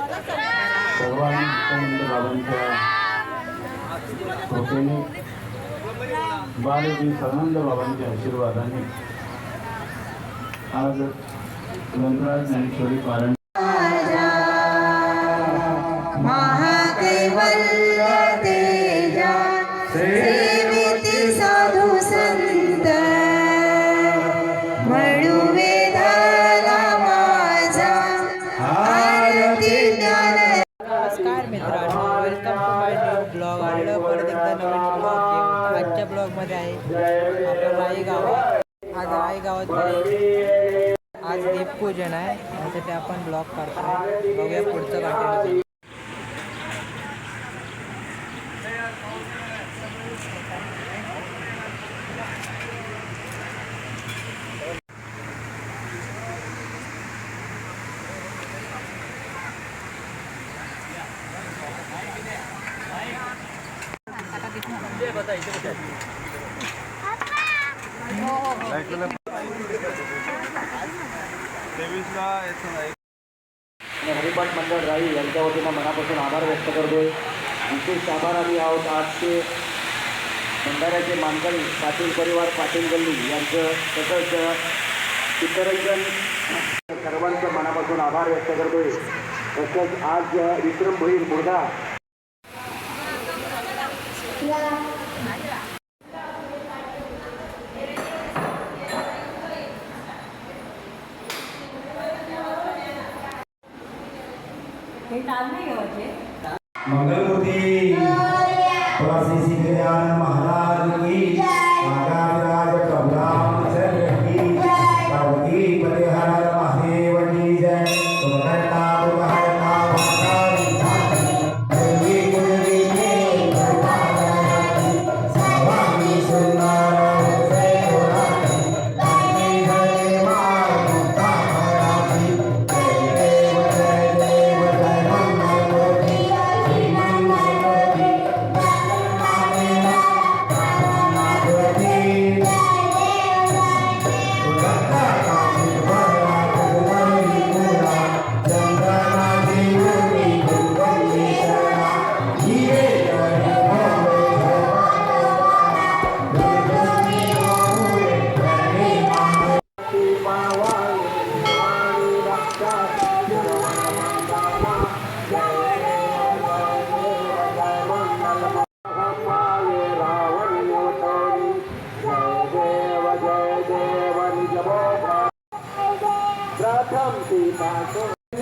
सर्वांनी बाबांच्या कृपेने बालजी सर्वांत बाबांच्या आशीर्वादाने आज ग्रंथराज ज्ञानेश्वरी पारायण महाकैवल्य तेजा सेविती साधू संत म्हणू वेदाला माझा आरती ज्ञान. नमस्कार मित्रांनो, welcome to my new blog. आलेलो परत एकदा नवीन ब्लॉग घेऊन. आजच्या ब्लॉगमध्ये आहे आपण राई गावात. आज राई गावात आज दीपपूजन आहे, त्यासाठी आपण ब्लॉग काढतोय. बघूया पुढचं कंटिन्यू. हरिपाठ मंडळ राई यांच्या वतीनं मनापासून आभार व्यक्त करतोय. विशेष आभार आम्ही आहोत आजचे भंडाऱ्याचे मानकरी पाटील परिवार पाटील गल्ली यांचं, तसंच इतरजण सर्वांचं मनापासून आभार व्यक्त करतोय. तसंच आज विक्रम भोईर मुर्दा मंगलमूर्ती श्री कल्याण महाराज की राज कबराम की पार्वती परिहर महादेव की जय. सुभद्रा सुभद्रा भक्तारी देवी कुलवी के सर्वांगी सुंदर जय गोराती लक्ष्मी जय मां मुक्ता भराती जय देव जय देव जय मंगलमूर्ती श्री मंगलमूर्ती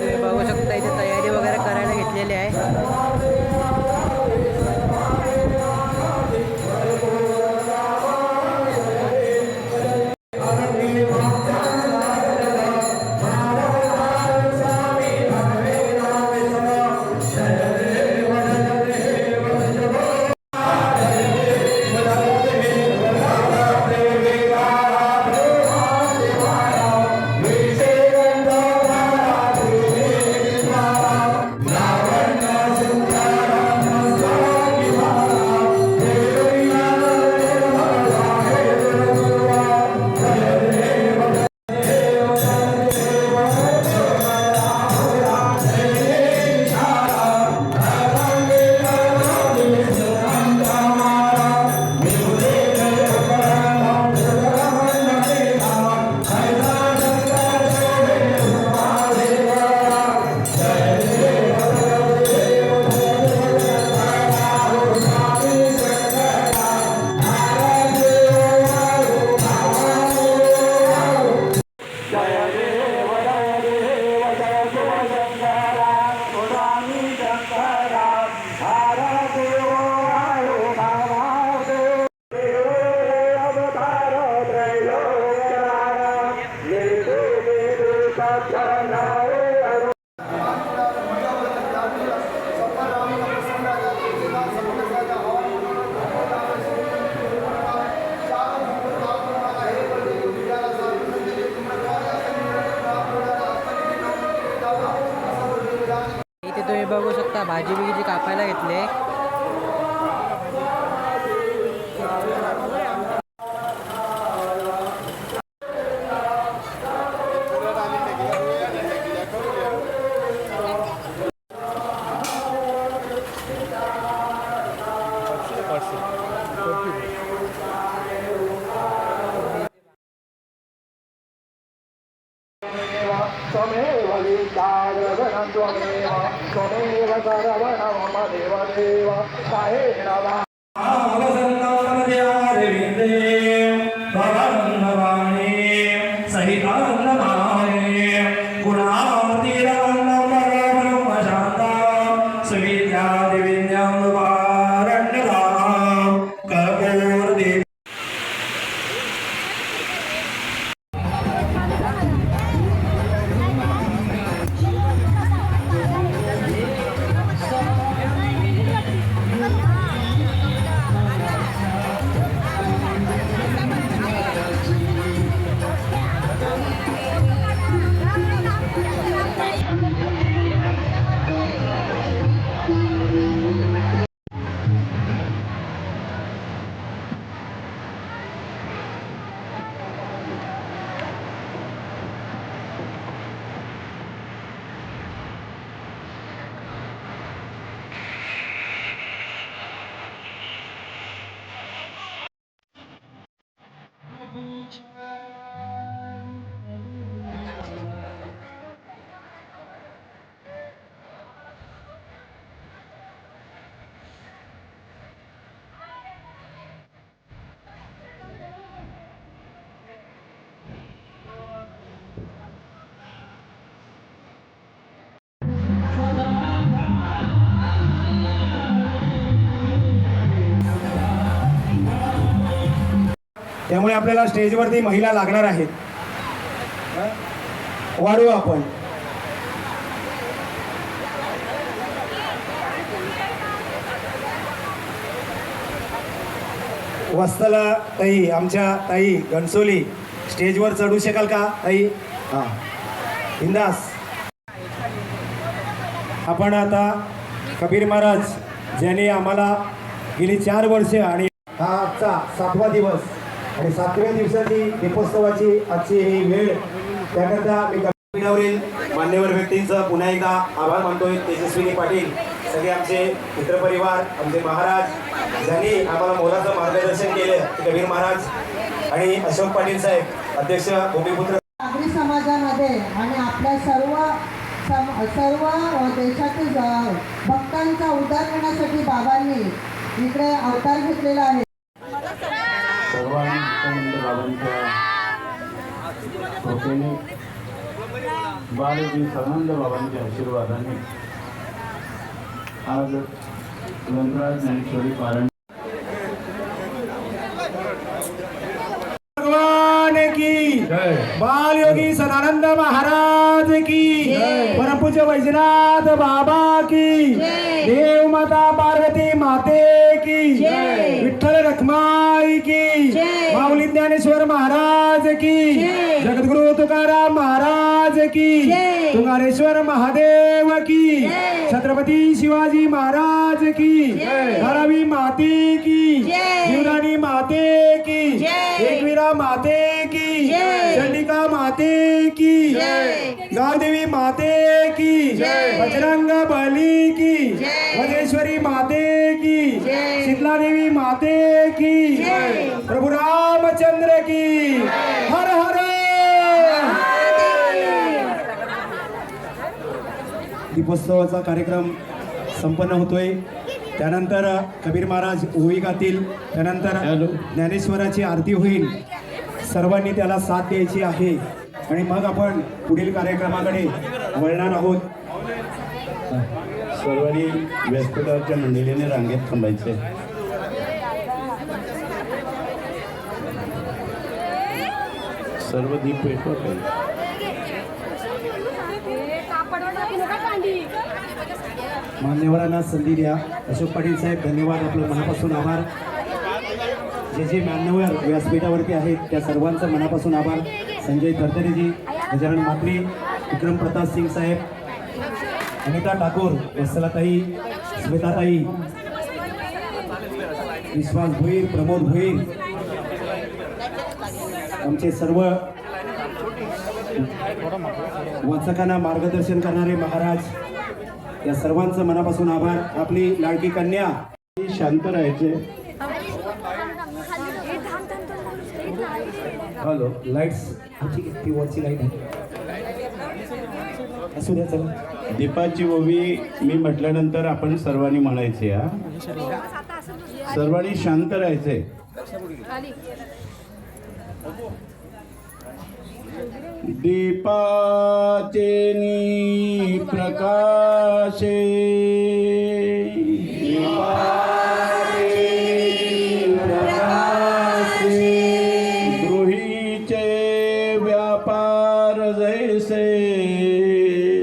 तुम्ही बघू शकता इथे तयारी वगैरे करायला घेतलेली आहे. इथे तुम्ही बघू शकता भाजी बिजी कापायला घेतले. त्वमेव त्वमेव सर्वं मम देवदेव साहेब त्यामुळे आपल्याला स्टेजवरती महिला लागणार आहेत. वाढू आपण. वत्सला ताई, आमच्या ताई घनसोली स्टेजवर चढू शकाल का ताई? हां, बिंदास. आपण आता कबीर महाराज ज्यांनी आम्हाला गेली 4 वर्ष आणि हा आजचा 7वा दिवस आणि 7व्या दिवसाची दीपोत्सवाची आजची ही वेळ, त्याकरता मी कबीरावरील मान्यवर व्यक्तींचं पुन्हा एकदा आभार मानतोय. तेजस्विनी पाटील, सगळे आमचे मित्रपरिवार, आमचे महाराज ज्यांनी आम्हाला मोलाचं मार्गदर्शन केलं, कबीर महाराज आणि अशोक पाटील साहेब अध्यक्ष भूमिपुत्र. नागरी समाजामध्ये आणि आपल्या सर्व देशातील भक्तांचा उद्धार करण्यासाठी बाबांनी इकडे अवतार घेतलेला आहे. सर्वानंद बाबांच्या कृपेने बालजी सर्वानंद बाबांच्या आशीर्वादाने आज ग्रंथराज ज्ञानेश्वरी पारायण भगवान की बाल योगी सदानंद महाराज की, परमपूज्य वैजनाथ बाबा की, देव माता पार्वती माते की, विठ्ठल रखमाई की, माऊली ज्ञानेश्वर महाराज की, जगद्गुरु तुकाराम महाराज की, तुंगारेश्वर महादेव की, छत्रपती शिवाजी महाराज की, धारावी माते की, जीवदानी माते की, एकवीरा माते की, चंडिका माते की, गावदेवी माते की, बजरंग बली की, वजेश्वरी माते की, शीतला देवी माते की, प्रभु रामचंद्र की. हर हर. दीपोत्सवाचा कार्यक्रम संपन्न होतोय. त्यानंतर कबीर महाराज ओवी गातील, त्यानंतर ज्ञानेश्वराची आरती होईल. सर्वांनी त्याला साथ द्यायची आहे आणि मग आपण पुढील कार्यक्रमाकडे वळणार आहोत. सर्वांनी व्यासपीठावरच्या मंडळीने रांगेत थांबायचे. सर्व दीप पेटवत आहे. मान्यवरांना संधी द्या. अशोक पाटील साहेब धन्यवाद, आपलं मनापासून आभार. जे जे मान्यवर व्यासपीठावरती आहेत त्या सर्वांचं मनापासून आभार. संजय थरथरेजी, गजानन मात्री, विक्रम प्रताप सिंग साहेब, अनिता ठाकूर, वत्सलाताई, स्मिताताई, विश्वास भोईर, प्रमोद भोईर, आमचे सर्व वाचकांना मार्गदर्शन करणारे महाराज, या सर्वांचं मनापासून आभार. आपली लाडकी कन्या शांत राहायचे. हॅलो, लाईट्स ठीक आहे, ती वरची लाईट आहे, असू द्या चला. दीपाची ओवी मी म्हटल्यानंतर आपण सर्वांनी म्हणायचे हा. सर्वांनी शांत राहायचे. दीपाचे नी प्रकाशे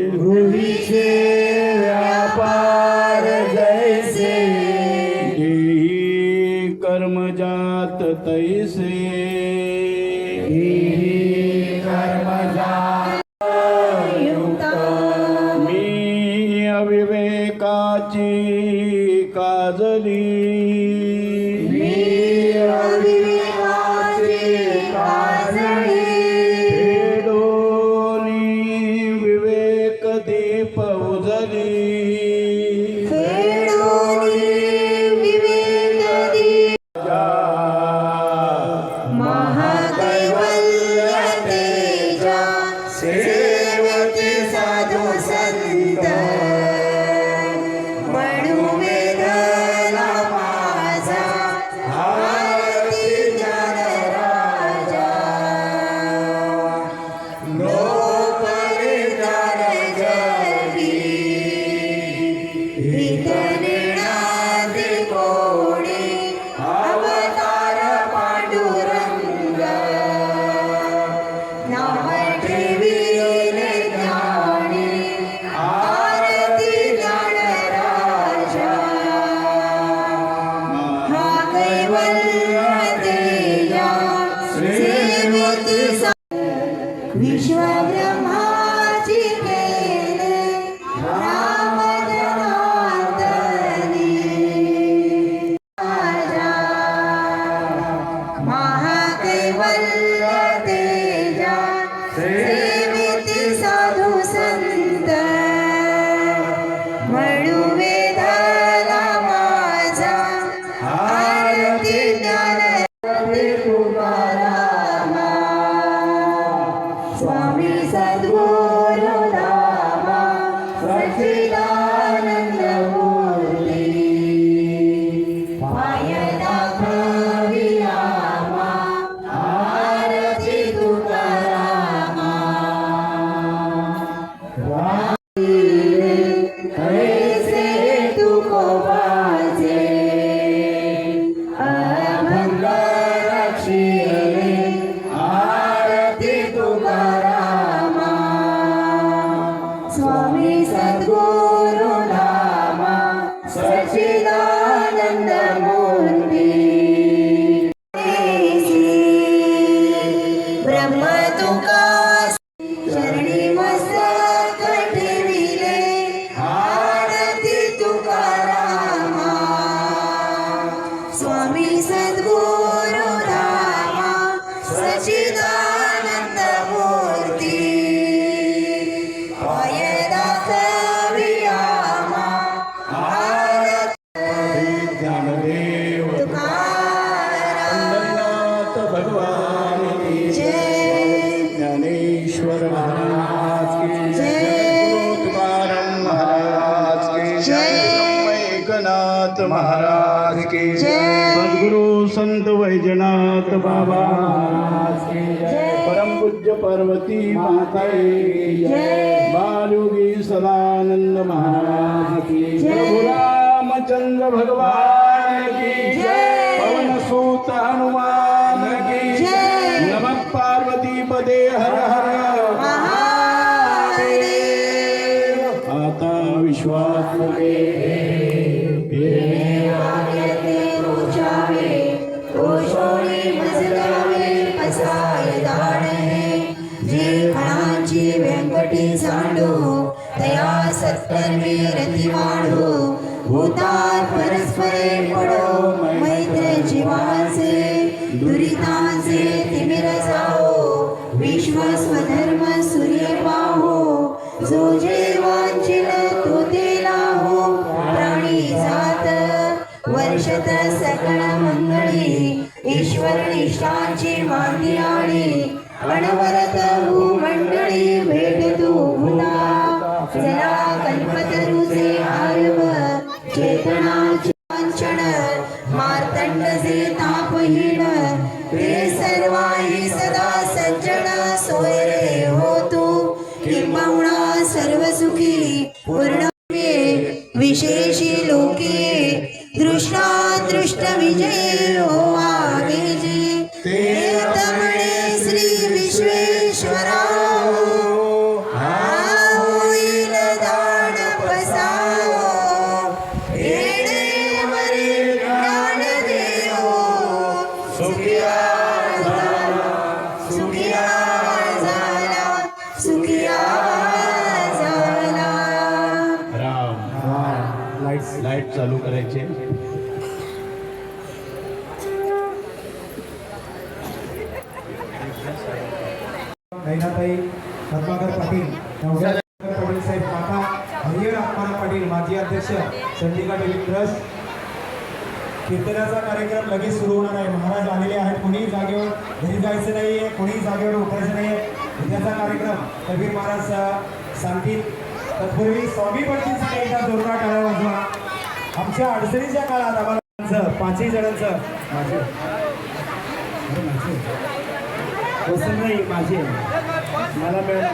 गृहीचे व्यापार जैसे देही कर्मजात तैसे मी अविवेकाची काजली फेडोनी विवेक दीप उजली विश्वब्रह्माची केले राम जनार्दनी राजा महाकैवल्य तेजा सेविती साधू संत म्हणू वेदाला माझा आरती ज्ञान तुकारामा स्वामी सद्गुरु रामा सच्चिदानंद मूर्ती पाय दाखवी रामा आरती तुकारामा कैसे तुकोबाचे अभंग रक्षिले आरती तुकारामा स्वामी सद्गुरु नामा सच्चिदानंद मूर्ती ब्रह्म तुका शरणी मस्तक ठेविले आरती तुकारामा स्वामी सद्गुरु रामा सच्चिदानंद मूर्ती पाय दाखवी रामा आरती ज्ञानदेव तुकाराम पंढरीनाथ भगवान की जय ज्ञानेश्वर महाराज की जय तुकाराम महाराज की जय एकनाथ महाराज की जय सद्गुरु संत वैजनाथ बाबा महाराज की परम पूज्य पार्वती माता की जय बालयोगी सदानंद महाराज की जय प्रभु रामचंद्र भगवान की जय पवन सूत हनुमान की जय नमः पार्वती पदे हर हर महादेव आता विश्वास लगे आज्ञते उचावे कोशोळी मजलावे पसाय दाणे जे खणाची व्यंकटी सांडो तया सत्कर्मी रती वाढो भूतार परस्परे पडो मैत्र जीवांचे दुरितांचे तिमिर जाओ विश्व स्वधर्म सूर्य पाहो जो जे वांछिल तो तेला हो प्राणी जात वर्षत सकळ मंगळी ईश्वर निष्ठांची मांदी आणी अनवरत भूमंडळी भेट तू भूता चला विशेषी लोके दृष्टादृष्ट विजय होवावे जे तेतमणे श्री विश्वेश्वरा होईल दान पसावो येणे मरे ज्ञान देवो सुखिया झाला सुखिया झाला सुखिया झाला राम लाईट चालू करायचे. नैनाताई पद्माकर पाटील, नवजात पाटील साहेब काका, हरिहर आत्माराम पाटील माजी अध्यक्ष चंदिका देवी ट्रस्ट. कीर्तनाचा कार्यक्रम लगेच सुरू होणार आहे. महाराज आलेले आहेत. कोणीही जागेवर घरी जायचं नाही आहे, कोणीही जागेवर उठायचं नाही आहे. उद्याचा कार्यक्रम कबीर महाराज सांगतील. तत्पूर्वी स्वामी पडतीसाठी एकदा जोरदार टाळ्या वाजवा. आमच्या अडचणीच्या काळात आम्हाला 5ही जणांचं माझे वसंत नाही माझे मला मिळालं.